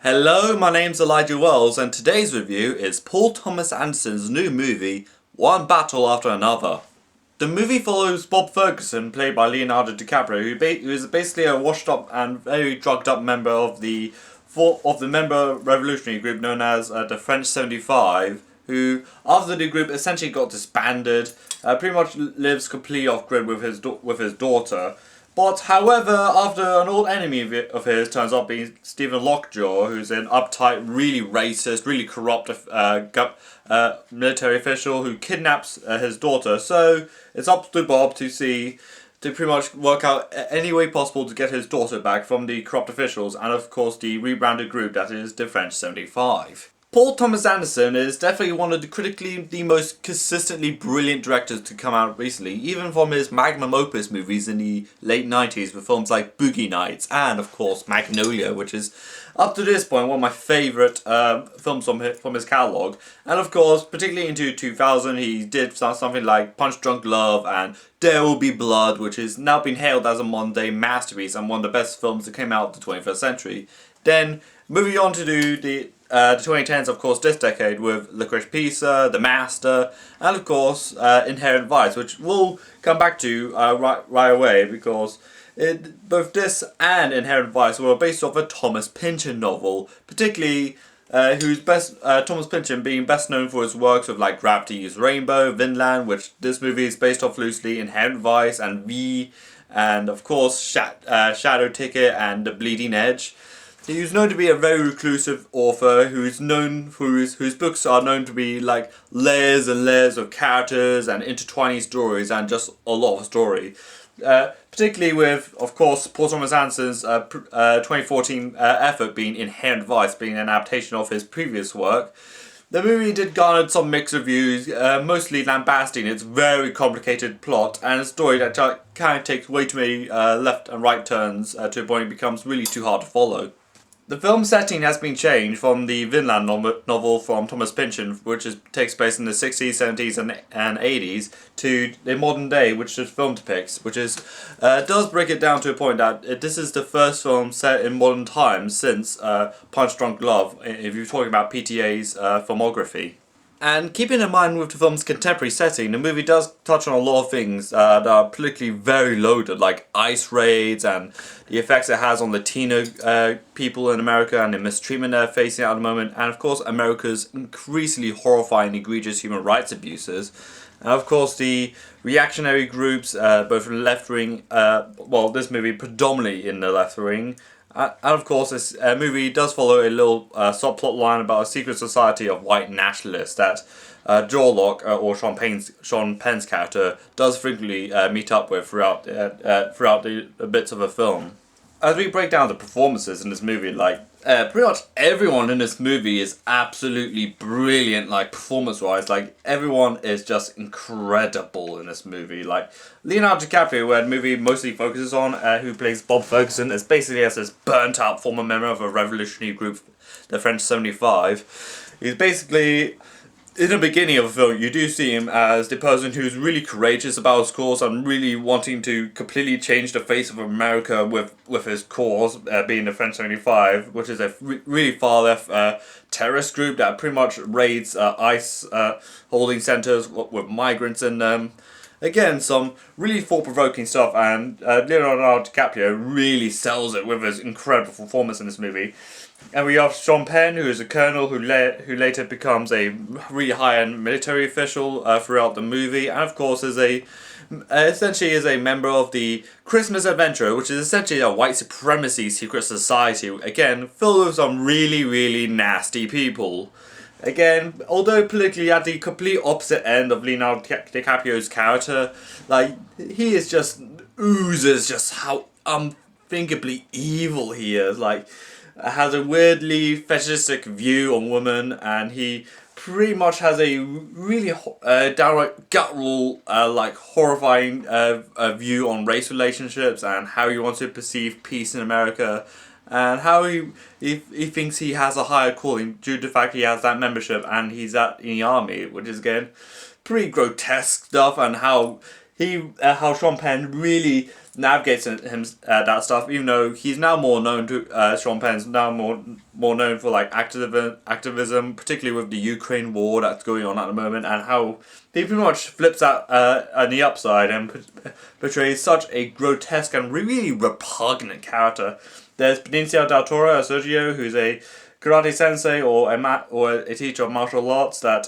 Hello, my name's Elijah Wells, and today's review is Paul Thomas Anderson's new movie, One Battle After Another. The movie follows Bob Ferguson, played by Leonardo DiCaprio, who is basically a washed-up and very drugged-up member of the member revolutionary group known as the French 75, who, after the group essentially got disbanded, pretty much lives completely off-grid with his daughter. But, however, after an old enemy of his turns out being Stephen Lockjaw, who's an uptight, really racist, really corrupt military official who kidnaps his daughter, so it's up to Bob to pretty much work out any way possible to get his daughter back from the corrupt officials and, of course, the rebranded group that is the French 75. Paul Thomas Anderson is definitely one of the most consistently brilliant directors to come out recently, even from his magnum opus movies in the late 90s with films like Boogie Nights and, of course, Magnolia, which is, up to this point, one of my favourite films from his catalogue. And, of course, particularly into 2000, he did something like Punch Drunk Love and There Will Be Blood, which has now been hailed as a modern-day masterpiece and one of the best films that came out of the 21st century. Then, moving on to do the 2010s, of course, this decade with Licorice Pizza, The Master, and of course, Inherent Vice, which we'll come back to right away because both this and Inherent Vice were based off a Thomas Pynchon novel, particularly Thomas Pynchon being best known for his works of like Gravity's Rainbow, Vinland, which this movie is based off loosely, Inherent Vice and V, and of course Shadow Ticket and The Bleeding Edge. He's known to be a very reclusive author whose books are known to be like layers and layers of characters and intertwining stories and just a lot of story. Particularly with, of course, Paul Thomas Anderson's 2014 effort being Inherent Vice, being an adaptation of his previous work. The movie did garner some mixed reviews, mostly lambasting its very complicated plot and a story that kind of takes way too many left and right turns to a point it becomes really too hard to follow. The film setting has been changed from the Vinland novel from Thomas Pynchon, which takes place in the 60s, 70s and 80s, to the modern day, which the film depicts, which does break it down to a point that this is the first film set in modern times since Punch Drunk Love, if you're talking about PTA's filmography. And keeping in mind with the film's contemporary setting, the movie does touch on a lot of things that are politically very loaded, like ICE raids and the effects it has on Latino people in America and the mistreatment they're facing at the moment, and of course America's increasingly horrifying, egregious human rights abuses. And of course the reactionary groups, both left-wing, this movie predominantly in the left-wing, and of course, this movie does follow a little subplot line about a secret society of white nationalists that Jorlock, or Sean Penn's character, does frequently meet up with throughout the bits of the film. As we break down the performances in this movie, pretty much everyone in this movie is absolutely brilliant, performance-wise. Everyone is just incredible in this movie. Leonardo DiCaprio, where the movie mostly focuses on, who plays Bob Ferguson, is basically as this burnt-out former member of a revolutionary group, the French 75. He's basically, in the beginning of the film, you do see him as the person who's really courageous about his cause and really wanting to completely change the face of America with his cause, being the French 75, which is a really far-left terrorist group that pretty much raids ICE holding centers with migrants in them. Again, some really thought-provoking stuff, and Leonardo DiCaprio really sells it with his incredible performance in this movie. And we have Sean Penn, who is a colonel who later becomes a really high-end military official throughout the movie, and of course essentially is a member of the Christmas Adventurer, which is essentially a white supremacy secret society, again, filled with some really, really nasty people. Again, although politically at the complete opposite end of Leonardo DiCaprio's character, he is just oozes just how unthinkably evil he is, has a weirdly fetishistic view on women, and he pretty much has a really downright guttural, horrifying view on race relationships and how he wants to perceive peace in America, and how he thinks he has a higher calling due to the fact he has that membership and he's in the army, which is again pretty grotesque stuff, and how how Sean Penn really navigates him that stuff. Even though he's now more known to Sean Penn's now more known for like activism, particularly with the Ukraine war that's going on at the moment, and how he pretty much flips that on the upside and portrays such a grotesque and really repugnant character. There's Benicio del Toro as Sergio, who's a karate sensei or a teacher of martial arts that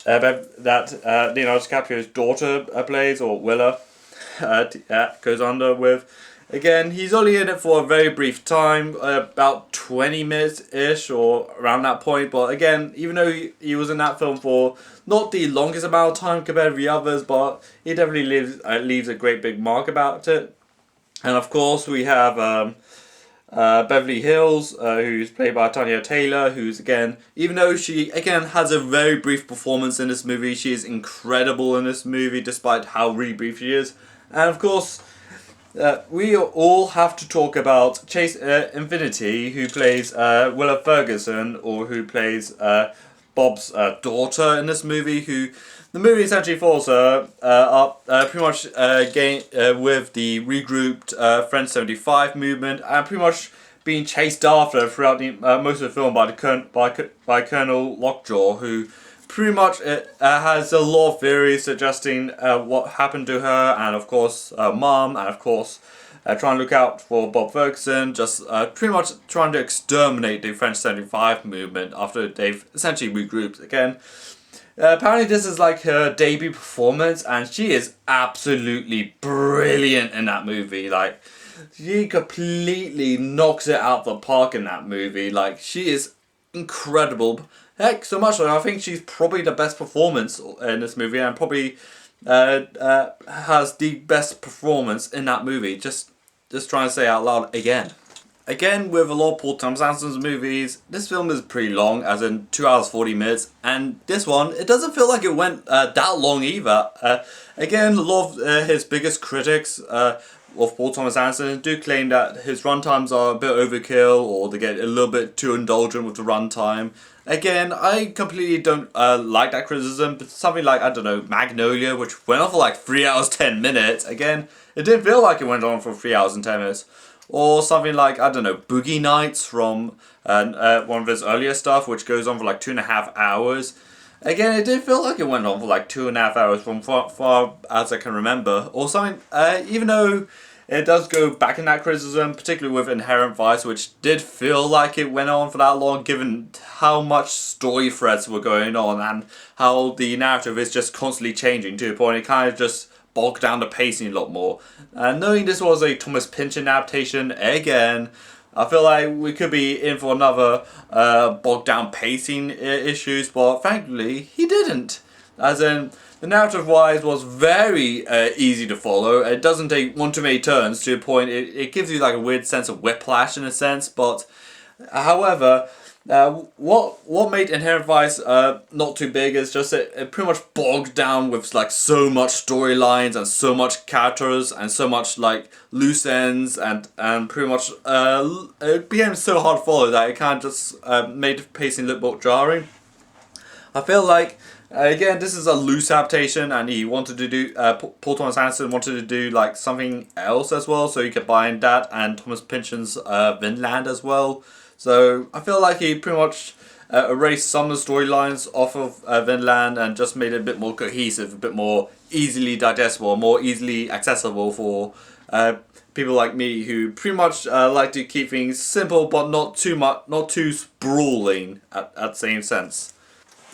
Leonardo DiCaprio's daughter plays, or Willa goes under with. Again, he's only in it for a very brief time, about 20 minutes-ish or around that point, but again, even though he was in that film for not the longest amount of time compared to the others, but he definitely leaves a great big mark about it. And of course, we have Beverly Hills, who's played by Tanya Taylor, who's again, even though she again has a very brief performance in this movie, she is incredible in this movie despite how really brief she is. And of course, we all have to talk about Chase Infinity, who plays Willa Ferguson, or who plays Bob's daughter in this movie, who the movie essentially follows her up pretty much with the regrouped French 75 movement, and pretty much being chased after throughout the most of the film by Colonel Lockjaw, who pretty much has a lot of theories suggesting what happened to her, and of course mom, and of course trying to look out for Bob Ferguson, just pretty much trying to exterminate the French 75 movement after they've essentially regrouped again. Apparently this is like her debut performance, and she is absolutely brilliant in that movie. Like, she completely knocks it out the park in that movie. Like, she is incredible. Heck, so much so I think she's probably the best performance in this movie, and probably has the best performance in that movie. Just trying to say out loud again. Again, with a lot of Paul Thomas Anderson's movies, this film is pretty long, as in 2 hours 40 minutes, and this one, it doesn't feel like it went that long either. Again, a lot of his biggest critics of Paul Thomas Anderson do claim that his runtimes are a bit overkill, or they get a little bit too indulgent with the runtime. Again, I completely don't like that criticism, but something like, I don't know, Magnolia, which went on for like 3 hours 10 minutes, again, it didn't feel like it went on for 3 hours and 10 minutes. Or something like, I don't know, Boogie Nights from one of his earlier stuff, which goes on for like 2.5 hours. Again, it did feel like it went on for like 2.5 hours from far as I can remember. Or something, even though it does go back in that criticism, particularly with Inherent Vice, which did feel like it went on for that long, given how much story threads were going on and how the narrative is just constantly changing to a point it kind of just bogged down the pacing a lot more. Knowing this was a Thomas Pynchon adaptation, again, I feel like we could be in for another bogged down pacing issues, but thankfully he didn't. As in, the narrative wise was very easy to follow. It doesn't take one too many turns to a point. It gives you like a weird sense of whiplash in a sense, but however, what made Inherent Vice not too big is just it pretty much bogged down with like so much storylines and so much characters and so much like loose ends and pretty much it became so hard to follow that it kind of just made the pacing look more jarring. I feel like again, this is a loose adaptation, and he wanted to do Paul Thomas Anderson wanted to do like something else as well, so he could combine that and Thomas Pynchon's Vinland as well. So I feel like he pretty much erased some of the storylines off of Vinland and just made it a bit more cohesive, a bit more easily digestible, more easily accessible for people like me who pretty much like to keep things simple but not too sprawling at the same sense.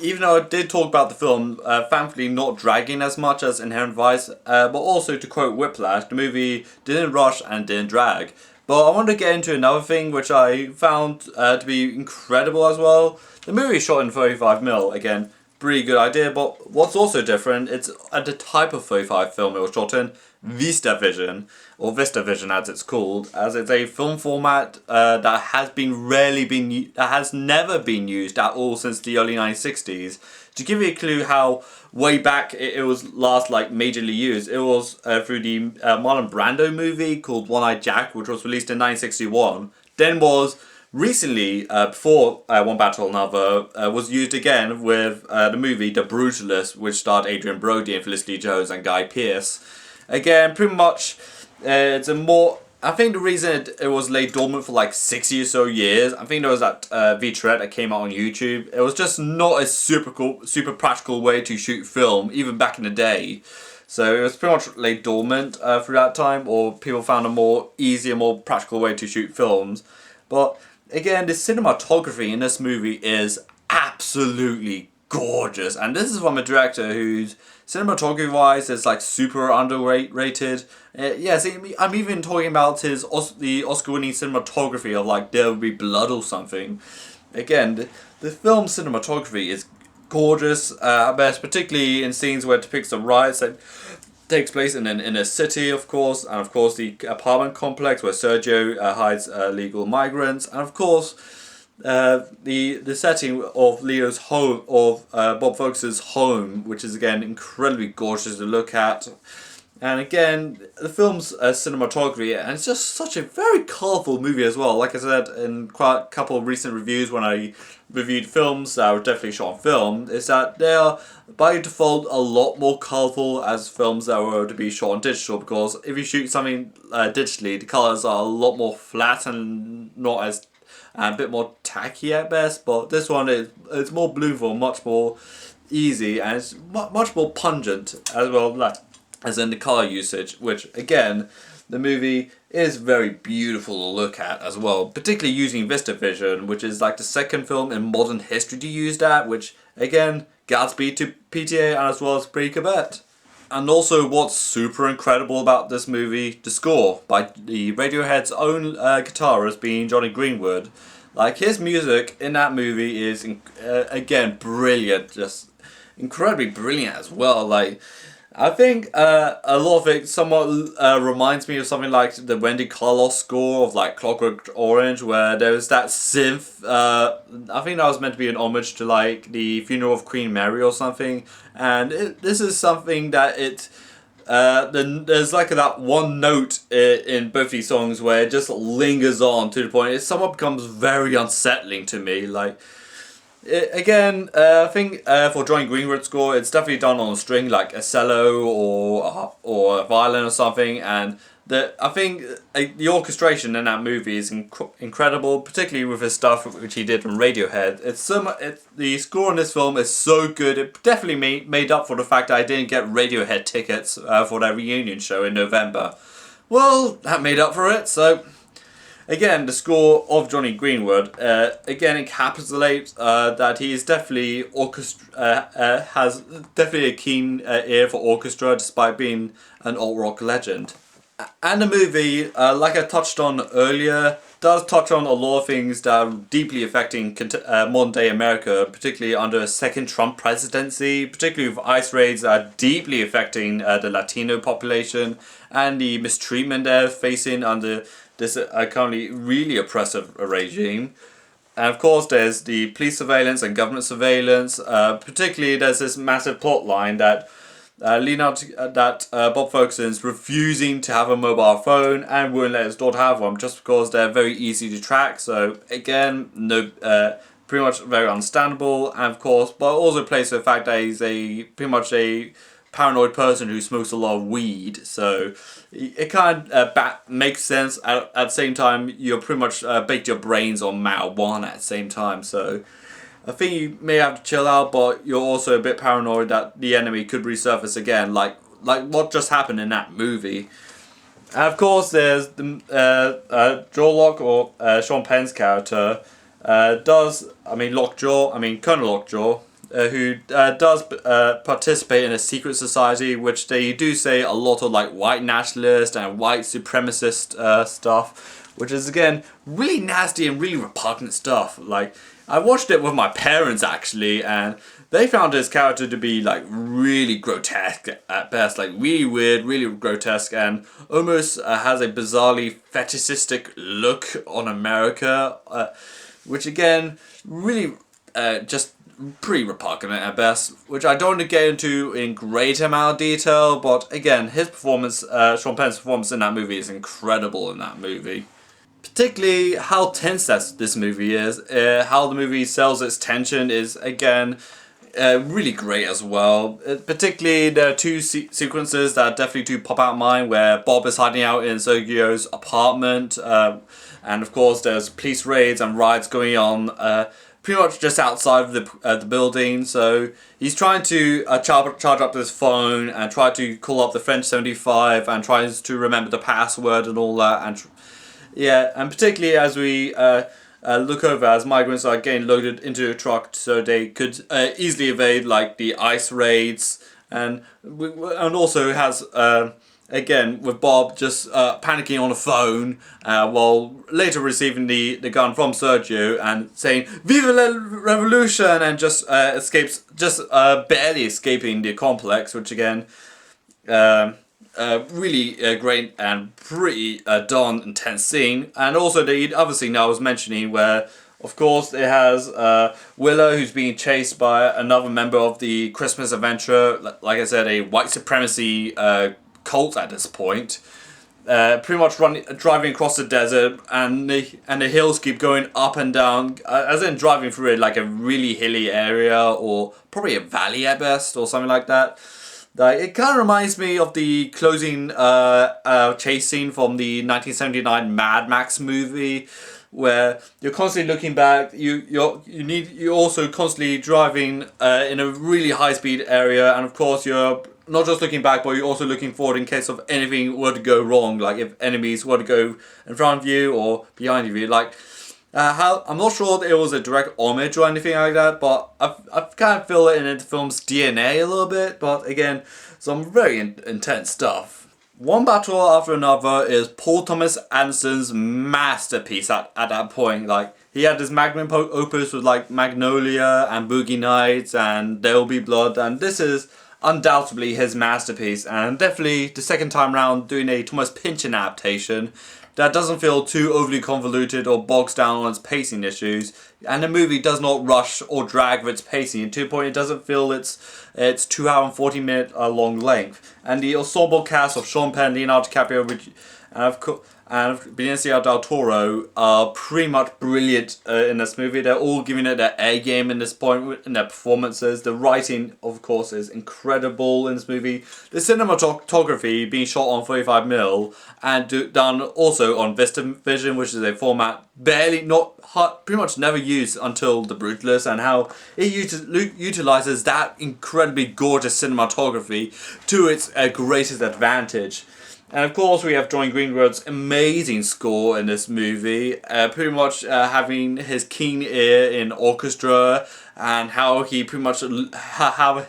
Even though I did talk about the film, thankfully not dragging as much as Inherent Vice, but also to quote Whiplash, the movie didn't rush and didn't drag. But I want to get into another thing which I found to be incredible as well. The movie is shot in 35mm, again, pretty good idea, but what's also different, it's the type of 35 film it was shot in, VistaVision, or VistaVision as it's called, as it's a film format that has never been used at all since the early 1960s. To give you a clue how way back it was last like majorly used, it was through the Marlon Brando movie called One-Eyed Jack, which was released in 1961. Then was recently, before One Battle Another, was used again with the movie The Brutalist, which starred Adrian Brody and Felicity Jones and Guy Pearce. Again, pretty much, it's a more. I think the reason it was laid dormant for like 60 or so years, I think there was that featurette that came out on YouTube. It was just not a super cool, super practical way to shoot film, even back in the day. So it was pretty much laid dormant through that time, or people found a more easier, more practical way to shoot films. But again, the cinematography in this movie is absolutely gorgeous, and this is from a director whose cinematography wise is like super underrated. Yes, I'm even talking about the Oscar winning cinematography of like There Will Be Blood or something. Again, the film cinematography is gorgeous, best particularly in scenes where it depicts the riots that takes place in a city, of course, and of course the apartment complex where Sergio hides illegal migrants, and of course the setting of Leo's home, of Bob Fox's home, which is again incredibly gorgeous to look at. And again, the film's cinematography, and it's just such a very colourful movie as well. Like I said in quite a couple of recent reviews when I reviewed films that were definitely shot on film, is that they are by default a lot more colourful as films that were to be shot on digital, because if you shoot something digitally, the colours are a lot more flat and not as a bit more tacky at best. But this one is it's more bloomful, much more easy, and it's much more pungent as well. Like, as in the colour usage, which again, the movie is very beautiful to look at as well, particularly using VistaVision, which is like the second film in modern history to use that, which again, Godspeed to PTA and as well as Brie Quebec. And also what's super incredible about this movie, the score by the Radiohead's own guitarist being Johnny Greenwood. Like his music in that movie is again brilliant, just incredibly brilliant as well. Like I think a lot of it somewhat reminds me of something like the Wendy Carlos score of like Clockwork Orange, where there's that synth. I think that was meant to be an homage to like the Funeral of Queen Mary or something, and this is something that there's like that one note in both these songs where it just lingers on to the point it somewhat becomes very unsettling to me. Like. I think for Johnny Greenwood's score, it's definitely done on a string like a cello or a violin or something, and I think the orchestration in that movie is incredible, particularly with his stuff which he did from Radiohead. The score in this film is so good. It definitely made up for the fact that I didn't get Radiohead tickets for their reunion show in November. Well, that made up for it. So. Again, the score of Johnny Greenwood, again encapsulates that he is definitely has definitely a keen ear for orchestra despite being an alt rock legend. And the movie, like I touched on earlier, does touch on a lot of things that are deeply affecting modern day America, particularly under a second Trump presidency, particularly with ICE raids that are deeply affecting the Latino population and the mistreatment they're facing under this currently really oppressive regime. And of course there's the police surveillance and government surveillance, particularly there's this massive plot line that Bob Folkeson's refusing to have a mobile phone and won't let his daughter have one just because they're very easy to track. So again, pretty much very understandable, and of course, but also plays to the fact that he's pretty much a paranoid person who smokes a lot of weed, so it kind of makes sense. At the same time, you're pretty much baked your brains on marijuana at the same time, so I think you may have to chill out, but you're also a bit paranoid that the enemy could resurface again, like what just happened in that movie. And of course, there's the Joel or Sean Penn's character Colonel Lockjaw, who does participate in a secret society, which they do say a lot of like white nationalist and white supremacist stuff, which is again really nasty and really repugnant stuff. Like I watched it with my parents actually, and they found his character to be like really grotesque at best, like really weird, really grotesque, and almost has a bizarrely fetishistic look on America, which again really just pretty repugnant at best, which I don't want to get into in great amount of detail, but again, his performance, Sean Penn's performance in that movie is incredible in that movie. particularly how tense this movie is. How the movie sells its tension is, again, really great as well. Particularly, there are two sequences that definitely do pop out in mind, where Bob is hiding out in Sergio's apartment, and of course there's police raids and riots going on pretty much just outside of the building. So he's trying to charge up his phone and try to call up the French 75 and tries to remember the password and all that. And yeah, and particularly as we look over as migrants are getting loaded into a truck so they could easily evade like the ICE raids, and also has again with Bob just panicking on the phone while later receiving the gun from Sergio and saying "Viva la Revolution" and just escapes, just barely escaping the complex, which again really great and pretty darn intense scene. And also the other scene I was mentioning, where of course it has Willow, who's being chased by another member of the Christmas Adventure, like I said, a white supremacy cult at this point. Pretty much driving across the desert, and the hills keep going up and down, as in driving through it like a really hilly area, or probably a valley at best, or something like that. It kind of reminds me of the closing chase scene from the 1979 Mad Max movie, where you're constantly looking back. You're also constantly driving in a really high speed area, and of course you're not just looking back, but you're also looking forward in case of anything were to go wrong, like if enemies were to go in front of you or behind you. Like I'm not sure it was a direct homage or anything like that, but I've kind of feel it in the film's DNA a little bit. But again, some very intense stuff. One Battle After Another is Paul Thomas Anderson's masterpiece at that point. Like, he had his magnum opus with like Magnolia and Boogie Nights and There Will Be Blood, and this is undoubtedly his masterpiece, and definitely the second time round doing a Thomas Pynchon adaptation that doesn't feel too overly convoluted or bogs down on its pacing issues, and the movie does not rush or drag with its pacing to the point it doesn't feel its 2 hour and 40 minute long length. And the ensemble cast of Sean Penn, Leonardo DiCaprio, and Benicio del Toro are pretty much brilliant in this movie. They're all giving it their A game in this point in their performances. The writing, of course, is incredible in this movie. The cinematography being shot on 35mm and done also on VistaVision, which is a format pretty much never used until The Brutalist, and how it utilizes that incredibly gorgeous cinematography to its greatest advantage. And of course we have John Greenwood's amazing score in this movie, pretty much having his keen ear in orchestra, and how he pretty much how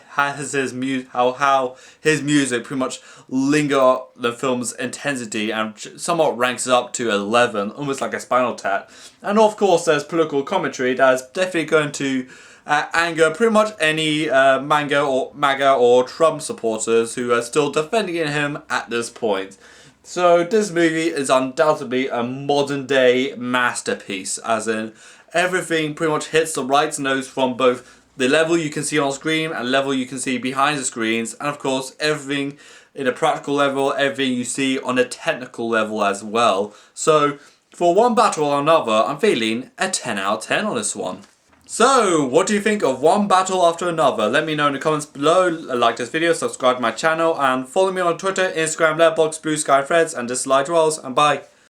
his music pretty much linger the film's intensity and somewhat ranks up to 11, almost like a Spinal Tap. And of course there's political commentary that is definitely going to anger pretty much any MAGA or Trump supporters who are still defending him at this point. So this movie is undoubtedly a modern day masterpiece, as in everything pretty much hits the right notes from both the level you can see on screen and level you can see behind the screens, and of course everything in a practical level, everything you see on a technical level as well. So for One Battle or Another, I'm feeling a 10 out of 10 on this one. So, what do you think of One Battle After Another? Let me know in the comments below. Like this video, subscribe to my channel, and follow me on Twitter, Instagram, Letterboxd, Blue Sky, Threads, and dislike rolls, and bye.